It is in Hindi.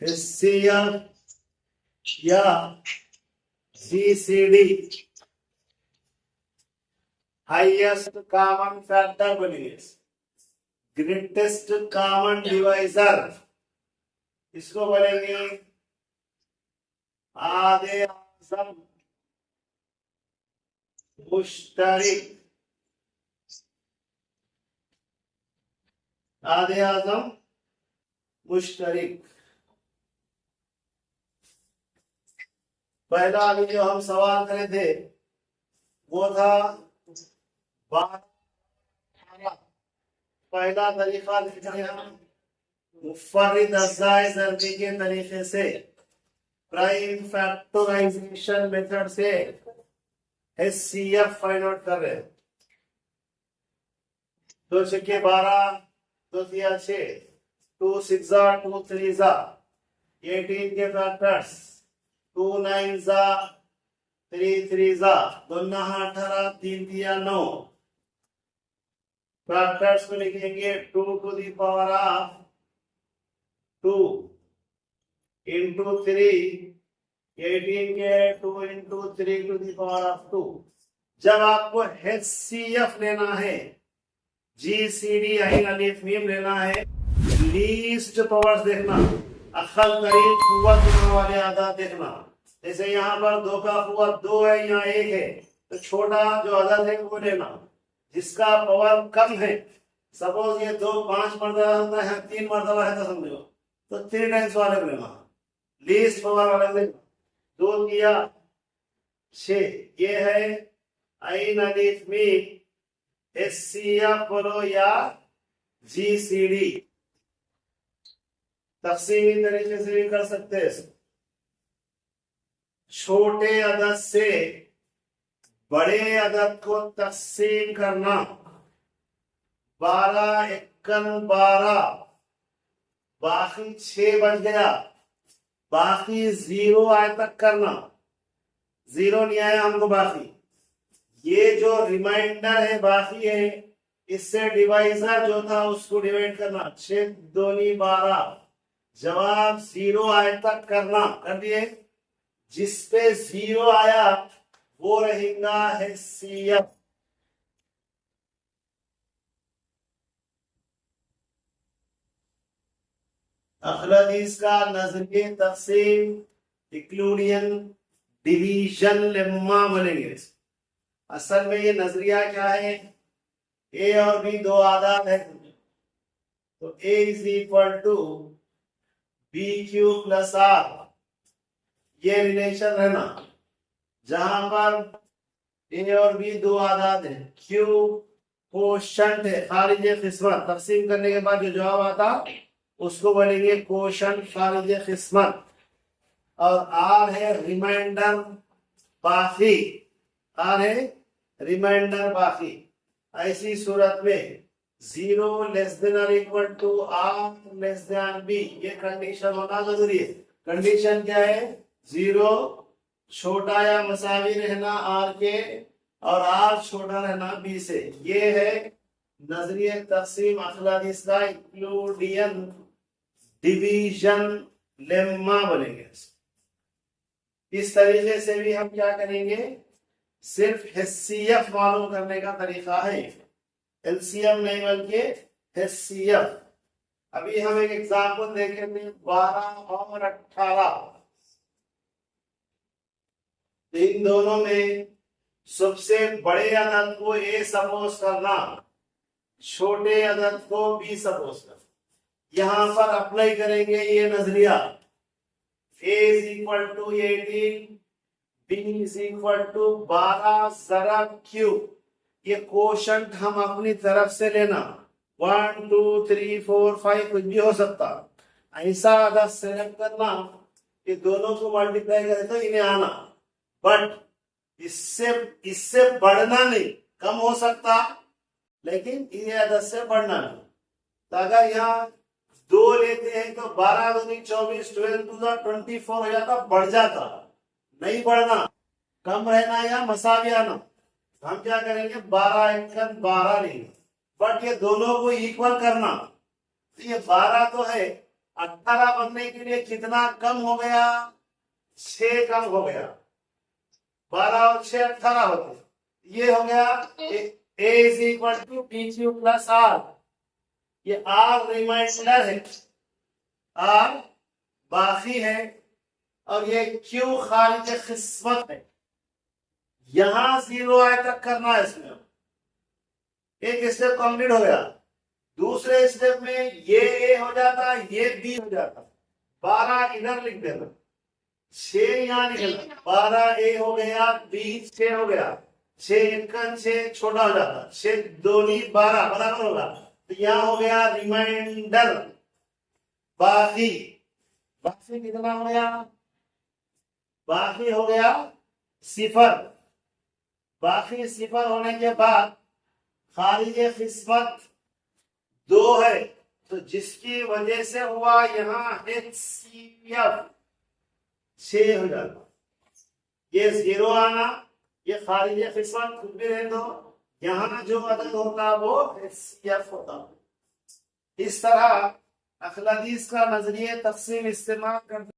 HCF या GCD हाईएस्ट कॉमन फैक्टर बनेंगे, ग्रेटेस्ट कॉमन डिवाइजर, इसको बोलेंगे आधे आज़म मुश्तरिक। आधे आज़म मुश्तरिक। पहला अभी जो हम सवाल करे थे वो था 12। पहला तरीका देख रहे हम मुफर्रिद अज़ाए ज़रबी के तरीके से, प्राइम फैक्टराइजेशन मेथड से HCF फाइंड आउट कर रहे हैं। 2 छक्के 12, 2 तिया 6, 2 6 2 3 18 के फैक्टर्स, 2 9 3 3 2 18, 3 तिया 9। फैक्टर्स को लिखेंगे 2 to the power of 2 into 3, 18 के 2 into 3 to the power of 2। जब आपको HCF लेना है, GCD आइन अलिफ मीम लेना है, लीस्ट पावर्स देखना, अक्ल करीब कुव्वत वाले आदाद देखना। जैसे यहाँ पर 2 का कुव्वत 2 है, यहाँ 1 है, तो छोटा जो आदाद है वो लेना, जिसका पावर कम है। सपोज ये 2 5 मरतबा है, 3 मरतबा है तो समझो, तो 3 टाइम्स वाले को लेना, लीस्ट पावर वाले लेना। 2 किया 6, ये है आइन अलिफ मीम HCF बोलो या GCD। तकसीमी तरीके से भी कर सकते हैं। छोटे अदद से बड़े अदद को तकसीम करना, 12 एकन 12, बाकी 6 बच गया, बाकी 0 आए तक करना, 0 नहीं आया हमको बाकी। ये जो रिमाइंडर है बाकी है, इससे डिवाइजर जो था उसको डिवाइड करना, 6 दूनी 12, जवाब 0 आए तक करना। कर दिए, जिसपे 0 आया वो रहेगा HCF। अखलादीस का नजरिए तकसीम इंक्लूडियन डिवीजन लेम्मा बनेंगे। असल में ये नजरिया क्या है, A और B दो आदाद है, तो A is equal to BQ plus R, ये रिलेशन है ना। जहां पर A और B दो आदाद है, Q कोशंट है, खारिज किस्मत। तकसीम करने के बाद जो जवाब आता उसको बोलेंगे कोशंट खारिज किस्मत, और R है रिमाइंडर बाकी, R है रिमाइंडर बाकी। ऐसी सूरत में 0 लेस देन और equal to R less than B, ये कंडीशन होना जरूरी है। कंडीशन क्या है, 0 छोटा या मसावी रहना R के, और R छोटा रहना B से। ये है नजरिए तकसीम अखलादीस का इंक्लूडियन डिवीजन लेम्मा बनेंगे। इस तरीके से भी हम क्या करेंगे, सिर्फ HCF मालूम करने का तरीका है, LCM नहीं बल्कि HCF। अभी हम एक एग्जाम्पल देखेंगे, 12 और 18। इन दोनों में सबसे बड़े अदद को A सपोज करना, छोटे अदद को B सपोज करना। यहां पर अप्लाई करेंगे ये नजरिया, A is equal to 18, B is equal to 12 ज़रब Q। ये कोशंट हम अपनी तरफ से लेना, 1 2 3 4 5 कुछ भी हो सकता, ऐसा अदद सेलेक्ट करना कि दोनों को मल्टीप्लाई करें तो इन्हें आना, बट इससे बढ़ना नहीं, कम हो सकता लेकिन ये अदद से बढ़ना नहीं। तो अगर यहाँ 2 लेते हैं तो 12 दूनी 24, 12 टू 24 हो जाता, बढ़ जाता, नहीं बढ़ना, कम रहना या मसावी आना। हम क्या करेंगे, 12 एकन 12 लेंगे, बट ये दोनों को इक्वल करना। तो ये 12 तो है, 18 बनने के लिए कितना कम हो गया? 6 कम हो गया। 12 और 6 18 होते। ये हो गया a is equal to P Q plus R. ये आर रिमाइंडर है, आर बाकी है, और ये क्यू खारिज किस्मत है। यहां 0 आए तक करना है। इसमें एक स्टेप कंप्लीट हो गया। दूसरे स्टेप में ये ए हो जाता, ये बी हो जाता। 12 इधर लिख देना, 6 यहां लिखना। 12 ए हो गया, बी 6 हो गया। 6 6 छोटा हो जाता, 6 2 12 बराबर होगा। तो यहां हो गया रिमाइंडर। बाकी बाकी कितना हो गया? बाकी हो गया 0। बाकी 0 होने के बाद खारिज किस्मत 2 है, तो जिसकी वजह से हुआ यहाँ HCF 6 हो जाता। ये 0 आना, ये खारिज किस्मत खुद भी रहने दो। यहाँ जो अदद होता वो HCF होता। इस तरह अखलादीस का नजरिए तकसीम इस्तेमाल करते